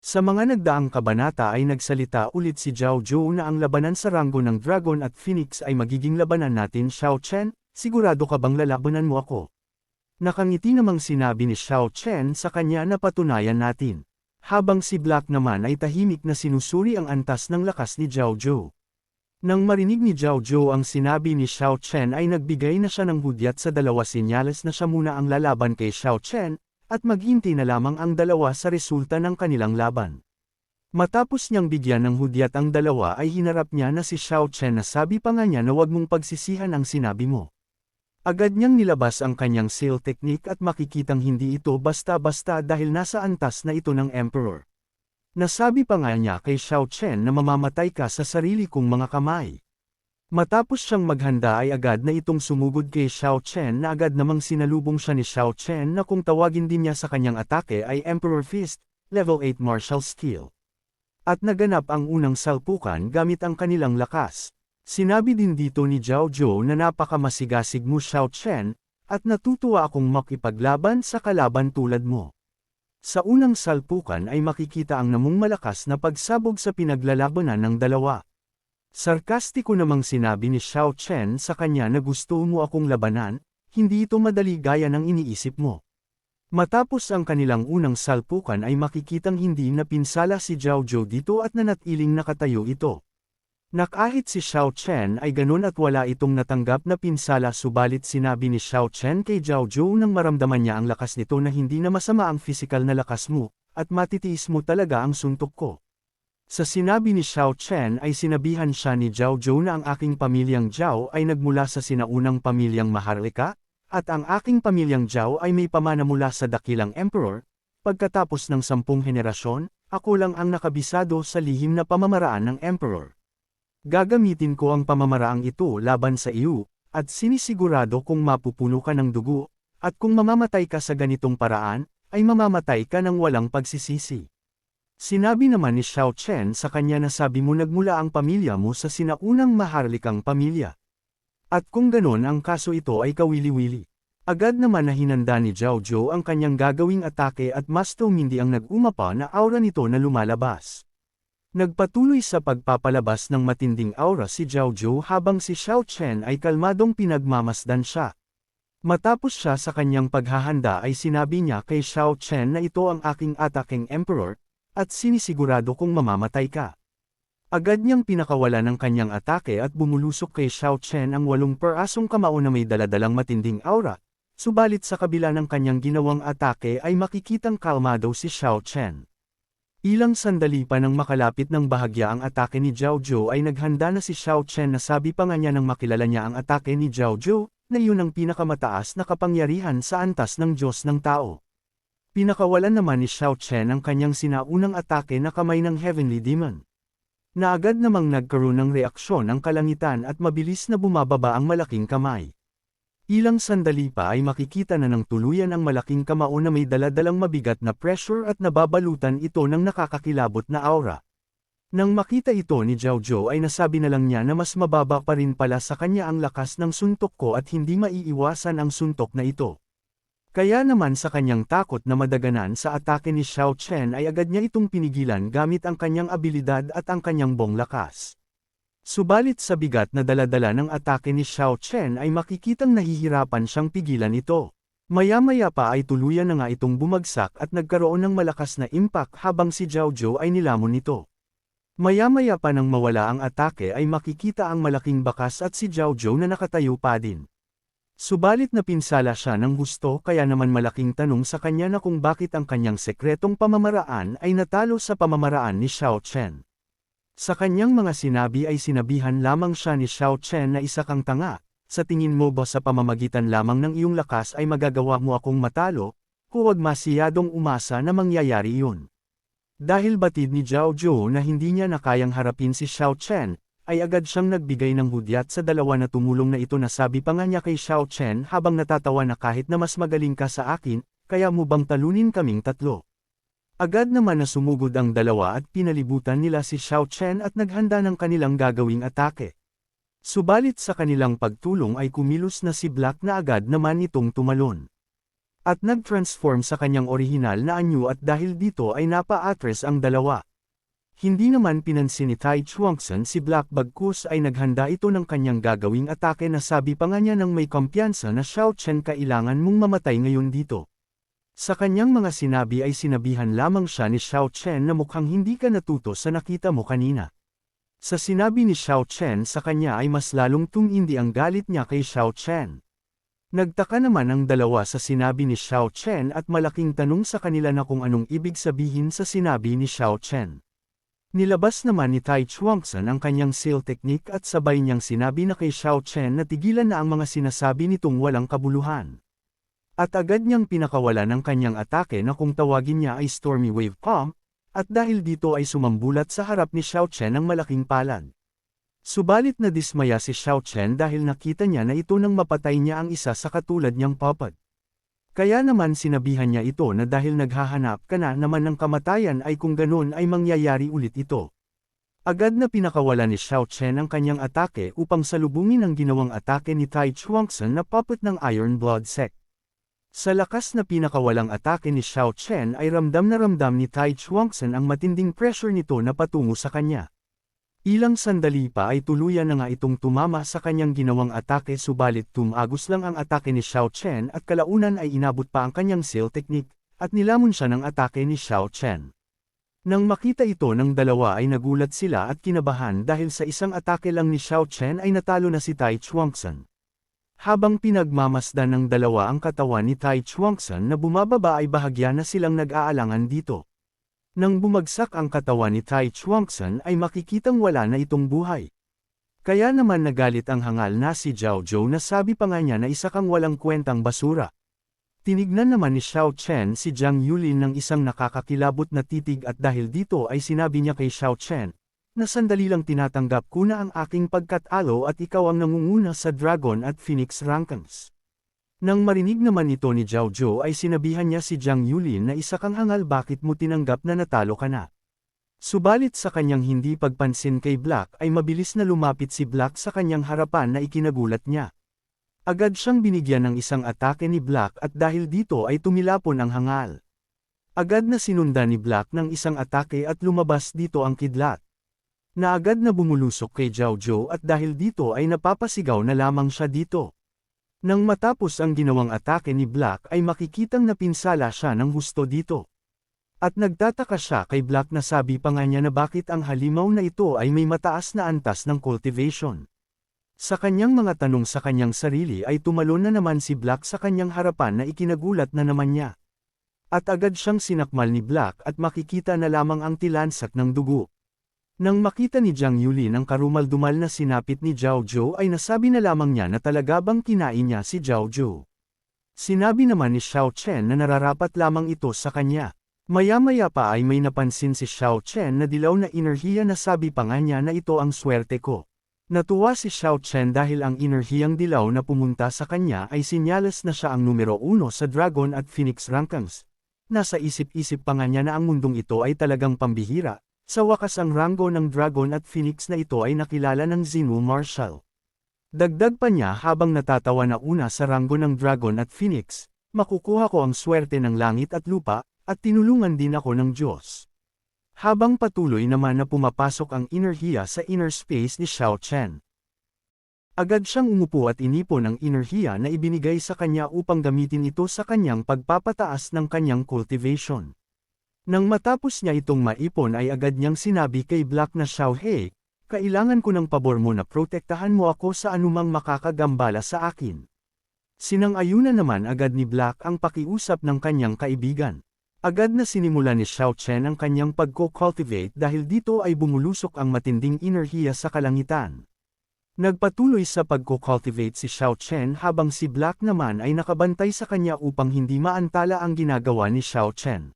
Sa mga nagdaang kabanata ay nagsalita ulit si Zhao Zhou na ang labanan sa ranggo ng Dragon at Phoenix ay magiging labanan natin. Xiao Chen, sigurado ka bang lalabanan mo ako? Nakangiti namang sinabi ni Xiao Chen sa kanya na patunayan natin. Habang si Black naman ay tahimik na sinusuri ang antas ng lakas ni Zhao Zhou. Nang marinig ni Zhao Zhou ang sinabi ni Xiao Chen ay nagbigay na siya ng hudyat sa dalawa, senyales na siya muna ang lalaban kay Xiao Chen, at maghintay na lamang ang dalawa sa resulta ng kanilang laban. Matapos niyang bigyan ng hudyat ang dalawa ay hinarap niya na si Xiao Chen na sabi pa nga niya na huwag mong pagsisihan ang sinabi mo. Agad niyang nilabas ang kanyang seal technique at makikitang hindi ito basta-basta dahil nasa antas na ito ng Emperor. Nasabi pa nga niya kay Xiao Chen na mamamatay ka sa sarili kong mga kamay. Matapos siyang maghanda ay agad na itong sumugod kay Xiao Chen na agad namang sinalubong siya ni Xiao Chen na kung tawagin din niya sa kanyang atake ay Emperor Fist, Level 8 Martial Skill. At naganap ang unang salpukan gamit ang kanilang lakas. Sinabi din dito ni Zhao Zhou na napakamasigasig mo Xiao Chen, at natutuwa akong makipaglaban sa kalaban tulad mo. Sa unang salpukan ay makikita ang namung malakas na pagsabog sa pinaglalabanan ng dalawa. Sarkastiko namang sinabi ni Xiao Chen sa kanya na gusto mo akong labanan, hindi ito madali gaya ng iniisip mo. Matapos ang kanilang unang salpukan ay makikitang hindi na pinsala si Zhao Zhou dito at nanatiling nakatayo ito. Nakahit si Xiao Chen ay ganun at wala itong natanggap na pinsala, subalit sinabi ni Xiao Chen kay Zhao Zhou nang maramdaman niya ang lakas nito na hindi na masama ang pisikal na lakas mo, at matitiis mo talaga ang suntok ko. Sa sinabi ni Xiao Chen ay sinabihan siya ni Zhao Zhou na ang aking pamilyang Zhao ay nagmula sa sinaunang pamilyang Maharlika, at ang aking pamilyang Zhao ay may pamana mula sa dakilang Emperor. Pagkatapos ng 10 henerasyon, ako lang ang nakabisado sa lihim na pamamaraan ng Emperor. Gagamitin ko ang pamamaraang ito laban sa iyo, at sinisigurado kung mapupuno ka ng dugo, at kung mamamatay ka sa ganitong paraan, ay mamamatay ka ng walang pagsisisi. Sinabi naman ni Xiao Chen sa kanya na sabi mo nagmula ang pamilya mo sa sinaunang Maharlikang pamilya. At kung ganon ang kaso ito ay kawili-wili. Agad naman na hinanda ni Zhao Zhou ang kanyang gagawing atake at mas tumindi ang nag-umapa na aura nito na lumalabas. Nagpatuloy sa pagpapalabas ng matinding aura si Zhao Zhou habang si Xiao Chen ay kalmadong pinagmamasdan siya. Matapos siya sa kanyang paghahanda ay sinabi niya kay Xiao Chen na ito ang aking ataking Emperor, at sinisigurado kong mamamatay ka. Agad niyang pinakawala ng kanyang atake at bumulusok kay Xiao Chen ang 8 perasong kamao na may daladalang matinding aura, subalit sa kabila ng kanyang ginawang atake ay makikitang kalmado si Xiao Chen. Ilang sandali pa nang makalapit ng bahagya ang atake ni Zhao Zhou ay naghanda na si Xiao Chen na sabi pa nga niya nang makilala niya ang atake ni Zhao Zhou, na iyon ang pinakamataas na kapangyarihan sa antas ng Diyos ng tao. Pinakawalan naman ni Xiao Chen ang kanyang sinaunang atake na kamay ng Heavenly Demon. Na agad namang nagkaroon ng reaksyon ang kalangitan at mabilis na bumababa ang malaking kamay. Ilang sandali pa ay makikita na ng tuluyan ang malaking kamao na may daladalang mabigat na pressure at nababalutan ito ng nakakakilabot na aura. Nang makita ito ni Zhao Zhou ay nasabi na lang niya na mas mababa pa rin pala sa kanya ang lakas ng suntok ko at hindi maiiwasan ang suntok na ito. Kaya naman sa kanyang takot na madaganan sa atake ni Xiao Chen ay agad niya itong pinigilan gamit ang kanyang abilidad at ang kanyang buong lakas. Subalit sa bigat na daladala ng atake ni Xiao Chen ay makikitang nahihirapan siyang pigilan ito. Maya-maya pa ay tuluyan na nga itong bumagsak at nagkaroon ng malakas na impact habang si Zhao Zhou ay nilamon nito. Maya-maya pa nang mawala ang atake ay makikita ang malaking bakas at si Zhao Zhou na nakatayo pa din. Subalit napinsala siya ng husto kaya naman malaking tanong sa kanya na kung bakit ang kanyang sekretong pamamaraan ay natalo sa pamamaraan ni Xiao Chen. Sa kanyang mga sinabi ay sinabihan lamang siya ni Xiao Chen na isa kang tanga, sa tingin mo ba sa pamamagitan lamang ng iyong lakas ay magagawa mo akong matalo, huwag masyadong umasa na mangyayari iyon. Dahil batid ni Zhao Zhou na hindi niya na kayang harapin si Xiao Chen, ay agad siyang nagbigay ng hudyat sa dalawa na tumulong na ito na sabi pa nga niya kay Xiao Chen habang natatawa na kahit na mas magaling ka sa akin, kaya mo bang talunin kaming tatlo? Agad naman na sumugod ang dalawa at pinalibutan nila si Xiao Chen at naghanda ng kanilang gagawing atake. Subalit sa kanilang pagtulong ay kumilos na si Black na agad naman itong tumalon. At nag-transform sa kanyang orihinal na anyo at dahil dito ay napa-atres ang dalawa. Hindi naman pinansin ni Tai Chuangson si Black bagkus ay naghanda ito ng kanyang gagawing atake na sabi pa nga niya ng may kumpiyansa na Xiao Chen kailangan mong mamatay ngayon dito. Sa kanyang mga sinabi ay sinabihan lamang siya ni Xiao Chen na mukhang hindi ka natuto sa nakita mo kanina. Sa sinabi ni Xiao Chen sa kanya ay mas lalong tumindi ang galit niya kay Xiao Chen. Nagtaka naman ang dalawa sa sinabi ni Xiao Chen at malaking tanong sa kanila na kung anong ibig sabihin sa sinabi ni Xiao Chen. Nilabas naman ni Tai Chuangson ang kanyang seal technique at sabay niyang sinabi na kay Xiao Chen na tigilan na ang mga sinasabi nitong walang kabuluhan. At agad niyang pinakawala ng kanyang atake na kung tawagin niya ay Stormy Wave Palm, at dahil dito ay sumambulat sa harap ni Xiao Chen ang malaking palad. Subalit na dismaya si Xiao Chen dahil nakita niya na ito nang mapatay niya ang isa sa katulad niyang puppet. Kaya naman sinabihan niya ito na dahil naghahanap ka na naman ng kamatayan ay kung ganun ay mangyayari ulit ito. Agad na pinakawala ni Xiao Chen ang kanyang atake upang salubungin ang ginawang atake ni Tai Chuangson na puppet ng Iron Blood Sect. Sa lakas na pinakawalang atake ni Xiao Chen ay ramdam na ramdam ni Tai Chuangson ang matinding pressure nito na patungo sa kanya. Ilang sandali pa ay tuluyan na nga itong tumama sa kanyang ginawang atake subalit tumagos lang ang atake ni Xiao Chen at kalaunan ay inabot pa ang kanyang seal technique, at nilamon siya ng atake ni Xiao Chen. Nang makita ito ng dalawa ay nagulat sila at kinabahan dahil sa isang atake lang ni Xiao Chen ay natalo na si Tai Chuangson. Habang pinagmamasdan ng dalawa ang katawan ni Tai Chuangson na bumababa ay bahagya na silang nag-aalangan dito. Nang bumagsak ang katawan ni Tai Chuangson ay makikitang wala na itong buhay. Kaya naman nagalit ang hangal na si Zhao Zhou na sabi pa nga niya na isa kang walang kwentang basura. Tinignan naman ni Xiao Chen si Zhang Yulin ng isang nakakakilabot na titig at dahil dito ay sinabi niya kay Xiao Chen, na sandali lang tinatanggap ko na ang aking pagkatalo at ikaw ang nangunguna sa Dragon at Phoenix rankings. Nang marinig naman ito ni Zhao Zhou ay sinabihan niya si Zhang Yulin na isa kang hangal bakit mo tinanggap na natalo ka na. Subalit sa kanyang hindi pagpansin kay Black ay mabilis na lumapit si Black sa kanyang harapan na ikinagulat niya. Agad siyang binigyan ng isang atake ni Black at dahil dito ay tumilapon ang hangal. Agad na sinundan ni Black ng isang atake at lumabas dito ang kidlat. Na agad na bumulusok kay Zhao Zhou at dahil dito ay napapasigaw na lamang siya dito. Nang matapos ang ginawang atake ni Black ay makikitang napinsala siya ng husto dito. At nagtataka siya kay Black na sabi pa nga niya na bakit ang halimaw na ito ay may mataas na antas ng cultivation. Sa kanyang mga tanong sa kanyang sarili ay tumalon na naman si Black sa kanyang harapan na ikinagulat na naman niya. At agad siyang sinakmal ni Black at makikita na lamang ang tilansak ng dugo. Nang makita ni Zhang Yulin ang karumal-dumal na sinapit ni Zhao Zhou ay nasabi na lamang niya na talaga bang kinain niya si Zhao Zhou. Sinabi naman ni Xiao Chen na nararapat lamang ito sa kanya. Maya-maya pa ay may napansin si Xiao Chen na dilaw na enerhiya na sabi pa nga niya na ito ang swerte ko. Natuwa si Xiao Chen dahil ang enerhiyang dilaw na pumunta sa kanya ay sinyalas na siya ang numero 1 sa Dragon at Phoenix rankings. Nasa isip-isip pa nga niya na ang mundong ito ay talagang pambihira. Sa wakas ang ranggo ng Dragon at Phoenix na ito ay nakilala ng Xinwu Marshal. Dagdag pa niya habang natatawa na una sa ranggo ng Dragon at Phoenix, makukuha ko ang swerte ng langit at lupa, at tinulungan din ako ng Diyos. Habang patuloy naman na pumapasok ang enerhiya sa inner space ni Xiao Chen. Agad siyang umupo at inipon ang enerhiya na ibinigay sa kanya upang gamitin ito sa kanyang pagpapataas ng kanyang cultivation. Nang matapos niya itong maipon ay agad niyang sinabi kay Black na Xiao He, kailangan ko ng pabor mo na protektahan mo ako sa anumang makakagambala sa akin. Sinang-ayunan naman agad ni Black ang pakiusap ng kanyang kaibigan. Agad na sinimula ni Xiao Chen ang kanyang pagko-cultivate dahil dito ay bumulusok ang matinding enerhiya sa kalangitan. Nagpatuloy sa pagko-cultivate si Xiao Chen habang si Black naman ay nakabantay sa kanya upang hindi maantala ang ginagawa ni Xiao Chen.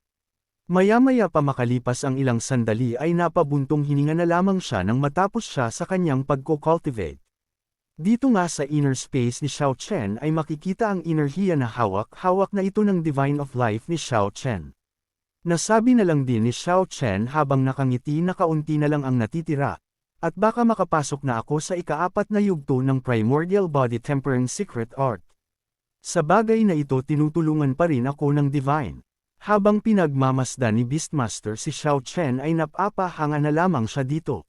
Maya-maya pa makalipas ang ilang sandali ay napabuntong hininga na lamang siya nang matapos siya sa kanyang pagko-cultivate. Dito nga sa inner space ni Xiao Chen ay makikita ang enerhiya na hawak-hawak na ito ng Divine of Life ni Xiao Chen. Nasabi na lang din ni Xiao Chen habang nakangiti na kaunti na lang ang natitira, at baka makapasok na ako sa ika-4 na yugto ng Primordial Body Tempering Secret Art. Sa bagay na ito tinutulungan pa rin ako ng Divine. Habang pinagmamasdan ni Beastmaster si Xiao Chen ay napapahanga na lamang siya dito.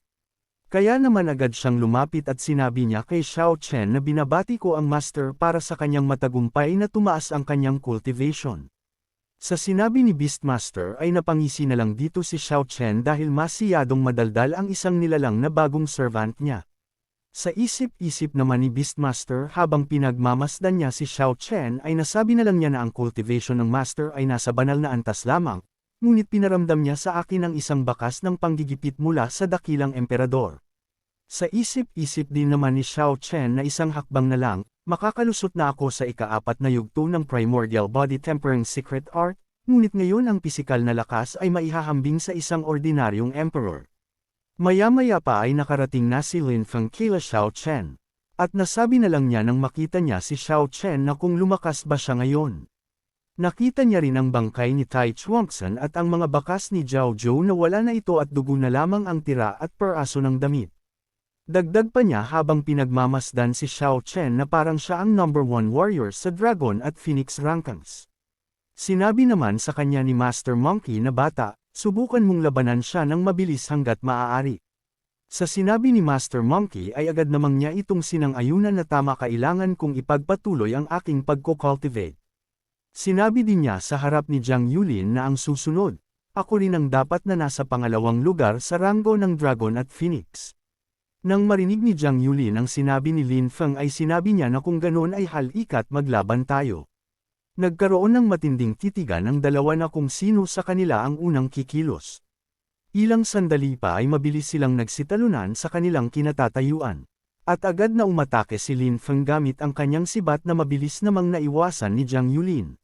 Kaya naman agad siyang lumapit at sinabi niya kay Xiao Chen na binabati ko ang Master para sa kanyang matagumpay na tumaas ang kanyang cultivation. Sa sinabi ni Beastmaster ay napangisi na lang dito si Xiao Chen dahil masiyadong madaldal ang isang nilalang na bagong servant niya. Sa isip-isip naman ni Beastmaster habang pinagmamasdan niya si Xiao Chen ay nasabi na lang niya na ang cultivation ng Master ay nasa banal na antas lamang, ngunit pinaramdam niya sa akin ang isang bakas ng panggigipit mula sa dakilang emperador. Sa isip-isip din naman ni Xiao Chen na isang hakbang na lang, makakalusot na ako sa ika-4 na yugto ng Primordial Body Tempering Secret Art, ngunit ngayon ang pisikal na lakas ay maihahambing sa isang ordinaryong emperor. Maya-maya pa ay nakarating na si Lin Feng kila Xiao Chen. At nasabi na lang niya nang makita niya si Xiao Chen na kung lumakas ba siya ngayon. Nakita niya rin ang bangkay ni Tai Chuangsan at ang mga bakas ni Zhao Zhou na wala na ito at dugo na lamang ang tira at peraso ng damit. Dagdag pa niya habang pinagmamasdan si Xiao Chen na parang siya ang number 1 warrior sa Dragon at Phoenix rankings. Sinabi naman sa kanya ni Master Monkey na bata, subukan mong labanan siya ng mabilis hanggat maaari. Sa sinabi ni Master Monkey ay agad namang niya itong sinang-ayunan na tama kailangan kong ipagpatuloy ang aking pagko-cultivate. Sinabi din niya sa harap ni Zhang Yulin na ang susunod, ako rin ang dapat na nasa pangalawang lugar sa ranggo ng Dragon at Phoenix. Nang marinig ni Zhang Yulin ang sinabi ni Lin Feng ay sinabi niya na kung ganoon ay halikat maglaban tayo. Nagkaroon ng matinding titigan ang dalawa na kung sino sa kanila ang unang kikilos. Ilang sandali pa ay mabilis silang nagsitalunan sa kanilang kinatatayuan. At agad na umatake si Lin Feng gamit ang kanyang sibat na mabilis namang naiwasan ni Zhang Yulin.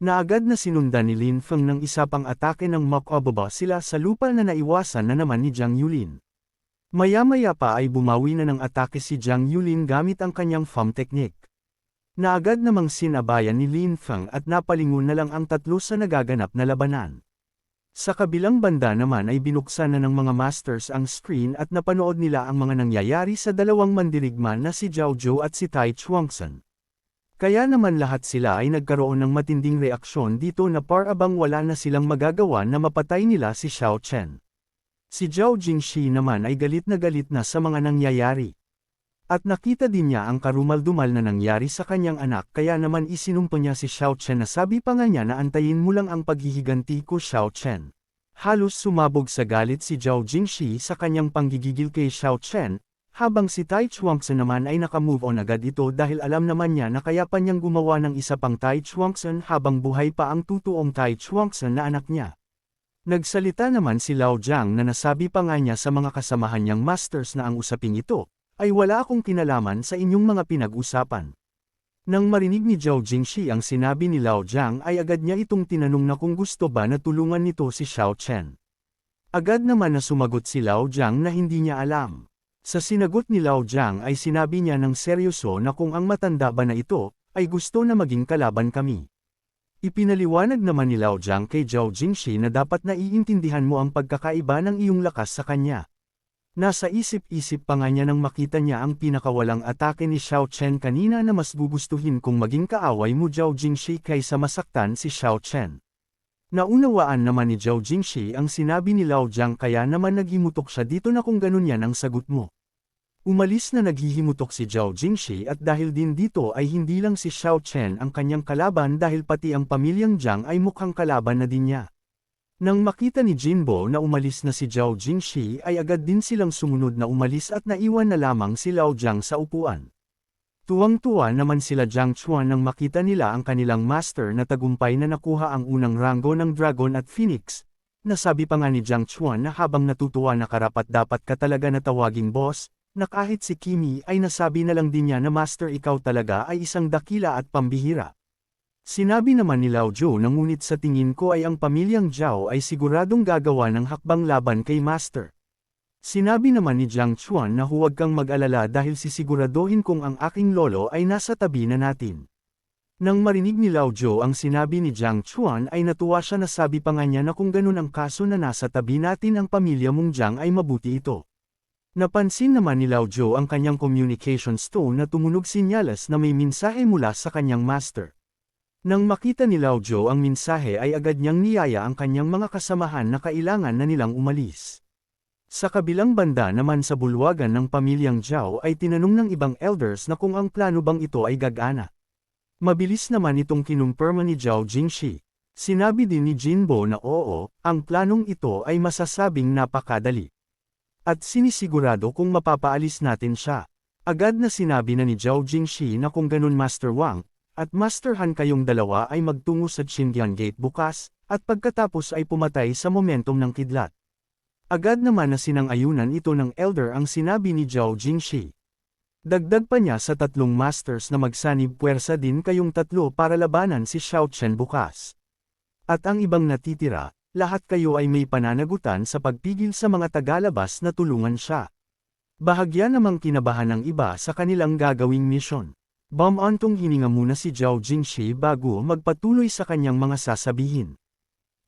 Na agad na sinundan ni Lin Feng ng isa pang atake ng makababa sila sa lupa na naiwasan na naman ni Zhang Yulin. Maya-maya pa ay bumawi na ng atake si Zhang Yulin gamit ang kanyang farm technique. Na agad namang sinabayan ni Lin Feng at napalingon na lang ang tatlo sa nagaganap na labanan. Sa kabilang banda naman ay binuksan na ng mga masters ang screen at napanood nila ang mga nangyayari sa dalawang mandirigma na si Zhao Zhou at si Tai Chuangsan. Kaya naman lahat sila ay nagkaroon ng matinding reaksyon dito na parabang wala na silang magagawa na mapatay nila si Xiao Chen. Si Zhao Jingshi naman ay galit na sa mga nangyayari. At nakita din niya ang karumal-dumal na nangyari sa kanyang anak kaya naman isinumpa niya si Xiao Chen na sabi pa nga niya na antayin mo lang ang paghihiganti ko Xiao Chen. Halos sumabog sa galit si Zhao Jingshi sa kanyang panggigigil kay Xiao Chen, habang si Tai Chuangsan naman ay nakamove on agad ito dahil alam naman niya na kaya pa niyang gumawa ng isa pang Tai Chuangsan habang buhay pa ang tutuong Tai Chuangsan na anak niya. Nagsalita naman si Lao Jiang na nasabi pa nga niya sa mga kasamahan niyang masters na ang usaping ito ay wala akong kinalaman sa inyong mga pinag-usapan. Nang marinig ni Zhao Jingshi ang sinabi ni Lao Jiang ay agad niya itong tinanong na kung gusto ba na tulungan nito si Xiao Chen. Agad naman na sumagot si Lao Jiang na hindi niya alam. Sa sinagot ni Lao Jiang ay sinabi niya ng seryoso na kung ang matanda ba na ito ay gusto na maging kalaban kami. Ipinaliwanag naman ni Lao Jiang kay Zhao Jingshi na dapat naiintindihan mo ang pagkakaiba ng iyong lakas sa kanya. Nasa isip-isip pa nga niya nang makita niya ang pinakawalang atake ni Xiao Chen kanina na mas gugustuhin kung maging kaaway mo Zhao Jingshi kaysa masaktan si Xiao Chen. Naunawaan naman ni Zhao Jingshi ang sinabi ni Lao Jiang kaya naman naghimutok siya dito na kung ganun yan ang sagot mo. Umalis na naghihimutok si Zhao Jingshi at dahil din dito ay hindi lang si Xiao Chen ang kanyang kalaban dahil pati ang pamilyang Jiang ay mukhang kalaban na din niya. Nang makita ni Jinbo na umalis na si Zhao Jingshi ay agad din silang sumunod na umalis at naiwan na lamang si Lao Jiang sa upuan. Tuwang-tuwa naman sila Jiang Chuan nang makita nila ang kanilang master na tagumpay na nakuha ang unang ranggo ng Dragon at Phoenix. Nasabi pa nga ni Jiang Chuan na habang natutuwa na karapat-dapat ka talaga na tawaging boss, na kahit si Kimi ay nasabi na lang din niya na master ikaw talaga ay isang dakila at pambihira. Sinabi naman ni Lao Zhou na ngunit sa tingin ko ay ang pamilyang Zhao ay siguradong gagawa ng hakbang laban kay Master. Sinabi naman ni Jiang Chuan na huwag kang mag-alala dahil sisiguraduhin kong ang aking lolo ay nasa tabi na natin. Nang marinig ni Lao Zhou ang sinabi ni Jiang Chuan ay natuwa siya na sabi pa nga niya na kung ganun ang kaso na nasa tabi natin ang pamilya mong Jiang ay mabuti ito. Napansin naman ni Lao Zhou ang kanyang communication stone na tumunog sinyalas na may mensahe mula sa kanyang master. Nang makita ni Lao Zhou ang mensahe ay agad niyang niyaya ang kanyang mga kasamahan na kailangan na nilang umalis. Sa kabilang banda naman sa bulwagan ng pamilyang Zhao ay tinanong ng ibang elders na kung ang plano bang ito ay gagana. Mabilis naman itong kinumpirma ni Zhao Jingshi. Sinabi din ni Jinbo na oo, ang planong ito ay masasabing napakadali. At sinisigurado kung mapapaalis natin siya. Agad na sinabi na ni Zhao Jingshi na kung ganun Master Wang, at Master Han kayong dalawa ay magtungo sa Qingyan Gate bukas, at pagkatapos ay pumatay sa momentum ng kidlat. Agad naman na sinang-ayunan ito ng elder ang sinabi ni Zhao Jingshi. Dagdag pa niya sa tatlong masters na magsanib puwersa din kayong tatlo para labanan si Xiao Chen bukas. At ang ibang natitira, lahat kayo ay may pananagutan sa pagpigil sa mga tagalabas na tulungan siya. Bahagya namang kinabahan ng iba sa kanilang gagawing misyon. Bumantong hininga muna si Zhao Jingshi bago magpatuloy sa kanyang mga sasabihin.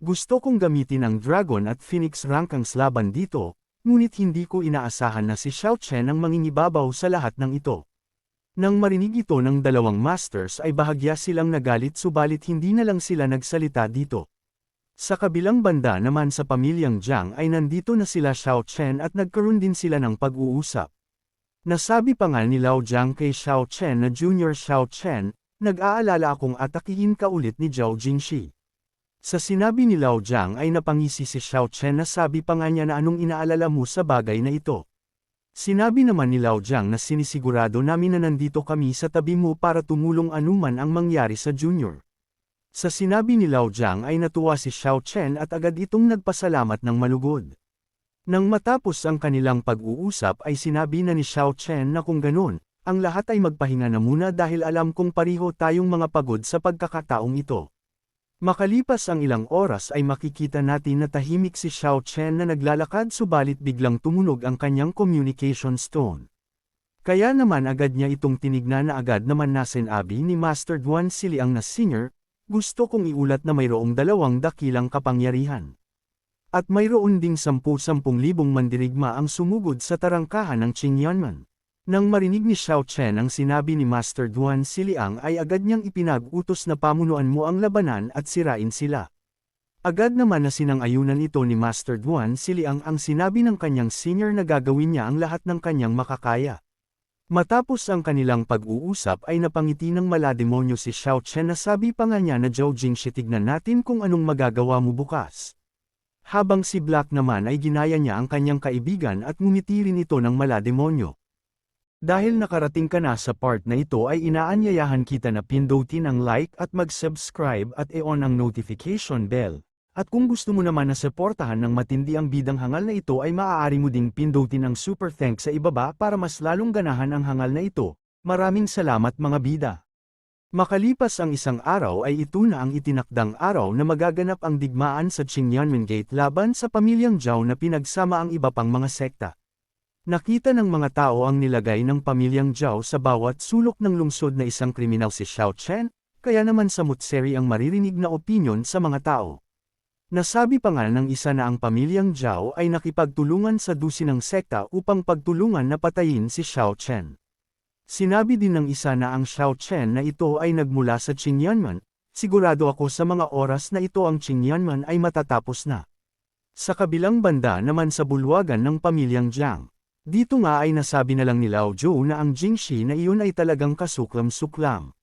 Gusto kong gamitin ang Dragon at Phoenix Rankangs laban dito, ngunit hindi ko inaasahan na si Xiao Chen ang mangingibabaw sa lahat ng ito. Nang marinig ito ng dalawang masters ay bahagya silang nagalit subalit hindi na lang sila nagsalita dito. Sa kabilang banda naman sa pamilyang Jiang ay nandito na sila Xiao Chen at nagkaroon din sila ng pag-uusap. Nasabi pa nga ni Lao Jiang kay Xiao Chen na Junior Xiao Chen, nag-aalala akong atakihin ka ulit ni Zhao Jingshi. Sa sinabi ni Lao Jiang ay napangisi si Xiao Chen na sabi pa nga niya na anong inaalala mo sa bagay na ito. Sinabi naman ni Lao Jiang na sinisigurado namin na nandito kami sa tabi mo para tumulong anuman ang mangyari sa Junior. Sa sinabi ni Lao Jiang ay natuwa si Xiao Chen at agad itong nagpasalamat ng malugod. Nang matapos ang kanilang pag-uusap ay sinabi na ni Xiao Chen na kung ganun, ang lahat ay magpahinga na muna dahil alam kong pariho tayong mga pagod sa pagkakataong ito. Makalipas ang ilang oras ay makikita natin na tahimik si Xiao Chen na naglalakad subalit biglang tumunog ang kanyang communication stone. Kaya naman agad niya itong tinignan na agad naman na sinabi ni Master Duan Siliang na senior, gusto kong iulat na mayroong dalawang dakilang kapangyarihan. At mayroon ding 10,000 mandirigma ang sumugod sa tarangkahan ng Qingyanman. Nang marinig ni Xiao Chen ang sinabi ni Master Duan Siliang ay agad niyang ipinag-utos na pamunuan mo ang labanan at sirain sila. Agad naman na sinang-ayunan ito ni Master Duan Siliang ang sinabi ng kanyang senior na gagawin niya ang lahat ng kanyang makakaya. Matapos ang kanilang pag-uusap ay napangiti ng malademonyo si Xiao Chen na sabi pa nga niya na Zhao Jingshi tignan natin kung anong magagawa mo bukas. Habang si Black naman ay ginaya niya ang kanyang kaibigan at ngumiti rin ito ng malademonyo. Dahil nakarating ka na sa part na ito ay inaanyayahan kita na pindutin ang like at mag-subscribe at i-on ang notification bell. At kung gusto mo naman na suportahan ng matindi ang bidang hangal na ito ay maaari mo ding pindutin ang super thanks sa ibaba para mas lalong ganahan ang hangal na ito. Maraming salamat mga bida. Makalipas ang isang araw ay ito na ang itinakdang araw na magaganap ang digmaan sa Qingyanmen Gate laban sa pamilyang Zhao na pinagsama ang iba pang mga sekta. Nakita ng mga tao ang nilagay ng pamilyang Zhao sa bawat sulok ng lungsod na isang kriminal si Xiao Chen, kaya naman samutseri ang maririnig na opinyon sa mga tao. Nasabi pa nga ng isa na ang pamilyang Zhao ay nakipagtulungan sa dusinang sekta upang pagtulungan na patayin si Xiao Chen. Sinabi din ng isa na ang Xiao Chen na ito ay nagmula sa Qingyanman, sigurado ako sa mga oras na ito ang Qingyanman ay matatapos na. Sa kabilang banda naman sa bulwagan ng pamilyang Jiang. Dito nga ay nasabi na lang ni Lao Zhou na ang Jingshi na iyon ay talagang kasuklam-suklam.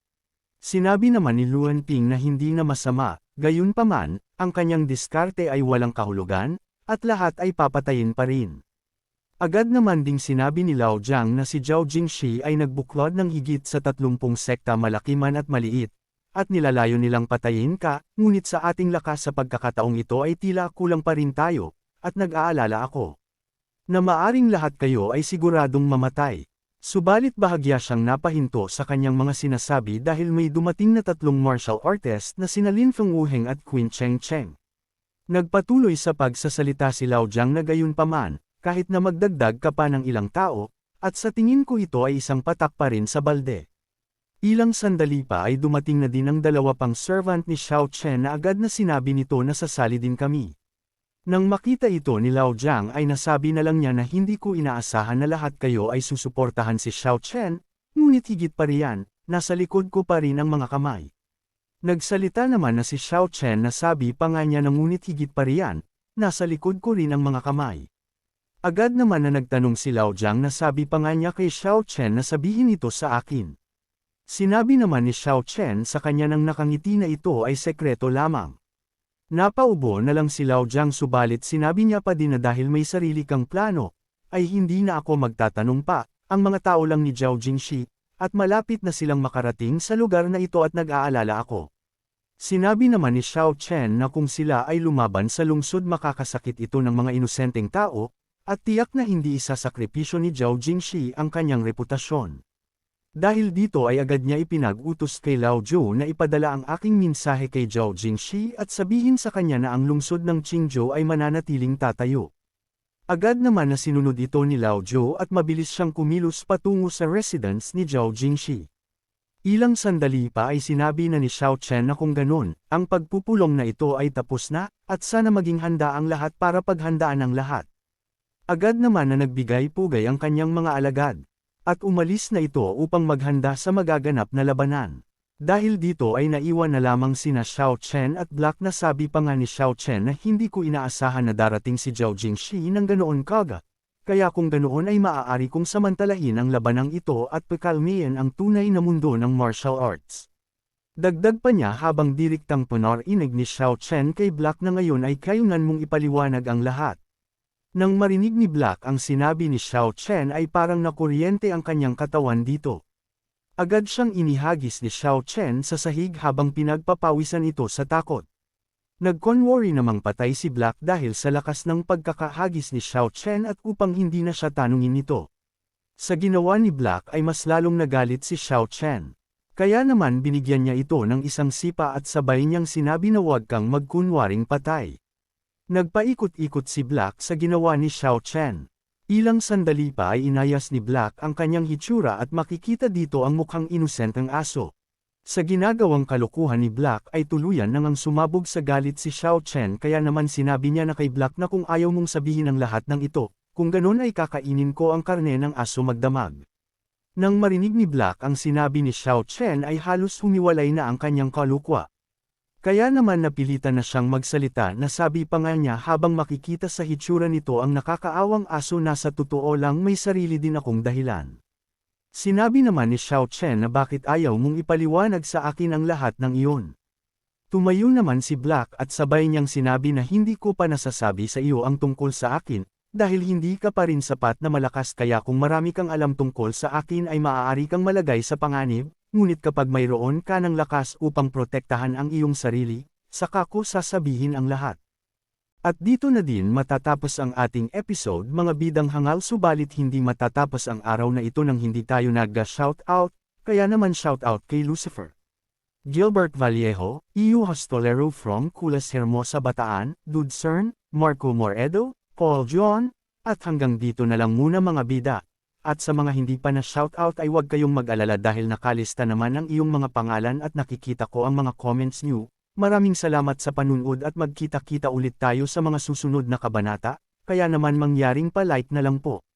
Sinabi naman ni Luan Ping na hindi na masama, gayunpaman, ang kanyang diskarte ay walang kahulugan, at lahat ay papatayin pa rin. Agad naman ding sinabi ni Lao Jiang na si Zhao Jingshi ay nagbuklod ng higit sa 30 sekta malaki man at maliit, at nilalayo nilang patayin ka, ngunit sa ating lakas sa pagkakataong ito ay tila kulang pa rin tayo, at nag-aalala ako na maaring lahat kayo ay siguradong mamatay. Subalit bahagya siyang napahinto sa kanyang mga sinasabi dahil may dumating na 3 martial artist na sina Lin Fengwuheng at Qin Cheng Cheng. Nagpatuloy sa pagsasalita si Lao Jiang na gayunpaman, kahit na magdagdag ka pa ng ilang tao, at sa tingin ko ito ay isang patak pa rin sa balde. Ilang sandali pa ay dumating na din ang 2 pang servant ni Xiao Chen na agad na sinabi nito na sasali din kami. Nang makita ito ni Lao Jiang ay nasabi na lang niya na hindi ko inaasahan na lahat kayo ay susuportahan si Xiao Chen, ngunit higit pa riyan, nasa likod ko pa rin ang mga kamay. Nagsalita naman na si Xiao Chen na sabi pa nga niya na ngunit higit pa riyan, nasa likod ko rin ang mga kamay. Agad naman na nagtanong si Lao Jiang na sabi pa nga niya kay Xiao Chen na sabihin ito sa akin. Sinabi naman ni Xiao Chen sa kanya nang nakangiti na ito ay sekreto lamang. Napaubo na lang si Lao Jiang subalit sinabi niya pa din na dahil may sarili kang plano, ay hindi na ako magtatanong pa, ang mga tao lang ni Zhao Jingxi, at malapit na silang makarating sa lugar na ito at nag-aalala ako. Sinabi naman ni Xiao Chen na kung sila ay lumaban sa lungsod makakasakit ito ng mga inosenteng tao, at tiyak na hindi isasakripisyo ni Zhao Jingxi ang kanyang reputasyon. Dahil dito ay agad niya ipinag-utos kay Lao Zhou na ipadala ang aking mensahe kay Zhao Jingxi at sabihin sa kanya na ang lungsod ng Qingzhou ay mananatiling tatayo. Agad naman na sinunod ito ni Lao Zhou at mabilis siyang kumilos patungo sa residence ni Zhao Jingxi. Ilang sandali pa ay sinabi na ni Xiao Chen na kung ganun, ang pagpupulong na ito ay tapos na, at sana maging handa ang lahat para paghandaan ang lahat. Agad naman na nagbigay-pugay ang kanyang mga alagad. At umalis na ito upang maghanda sa magaganap na labanan. Dahil dito ay naiwan na lamang sina Xiao Chen at Black na sabi pa nga ni Xiao Chen na hindi ko inaasahan na darating si Zhao Jingxi ng ganoon kaga. Kaya kung ganoon ay maaari kong samantalahin ang labanang ito at pakalmihin ang tunay na mundo ng martial arts. Dagdag pa niya habang diriktang panarinig ni Xiao Chen kay Black na ngayon ay kayunan mong ipaliwanag ang lahat. Nang marinig ni Black ang sinabi ni Xiao Chen ay parang nakuryente ang kanyang katawan dito. Agad siyang inihagis ni Xiao Chen sa sahig habang pinagpapawisan ito sa takot. Nag-conworry namang patay si Black dahil sa lakas ng pagkakahagis ni Xiao Chen at upang hindi na siya tanungin nito. Sa ginawa ni Black ay mas lalong nagalit si Xiao Chen. Kaya naman binigyan niya ito ng isang sipa at sabay niyang sinabi na huwag kang magkunwaring patay. Nagpaikot-ikot si Black sa ginawa ni Xiao Chen. Ilang sandali pa ay inayas ni Black ang kanyang hitsura at makikita dito ang mukhang inosenteng aso. Sa ginagawang kalokohan ni Black ay tuluyan nang sumabog sa galit si Xiao Chen kaya naman sinabi niya na kay Black na kung ayaw mong sabihin ang lahat ng ito, kung ganun ay kakainin ko ang karne ng aso magdamag. Nang marinig ni Black ang sinabi ni Xiao Chen ay halos humiwalay na ang kanyang kalukwa. Kaya naman napilitan na siyang magsalita na sabi pa nga niya habang makikita sa hitsura nito ang nakakaawang aso na sa totoo lang may sarili din akong dahilan. Sinabi naman ni Xiao Chen na bakit ayaw mong ipaliwanag sa akin ang lahat ng iyon. Tumayo naman si Black at sabay niyang sinabi na hindi ko pa nasasabi sa iyo ang tungkol sa akin, dahil hindi ka pa rin sapat na malakas kaya kung marami kang alam tungkol sa akin ay maaari kang malagay sa panganib. Ngunit kapag mayroon ka ng lakas upang protektahan ang iyong sarili, saka ko sasabihin ang lahat. At dito na din matatapos ang ating episode mga bidang hangal subalit hindi matatapos ang araw na ito nang hindi tayo nag-shoutout, kaya naman shoutout kay Lucifer. Gilbert Vallejo, EU Hostolero from Culas Hermosa Bataan, Dude Cern, Marco Moredo, Paul John, at hanggang dito na lang muna mga bida. At sa mga hindi pa na shoutout ay huwag kayong mag-alala dahil nakalista naman ang iyong mga pangalan at nakikita ko ang mga comments niyo. Maraming salamat sa panunood at magkita-kita ulit tayo sa mga susunod na kabanata, kaya naman mangyaring pa-like na lang po.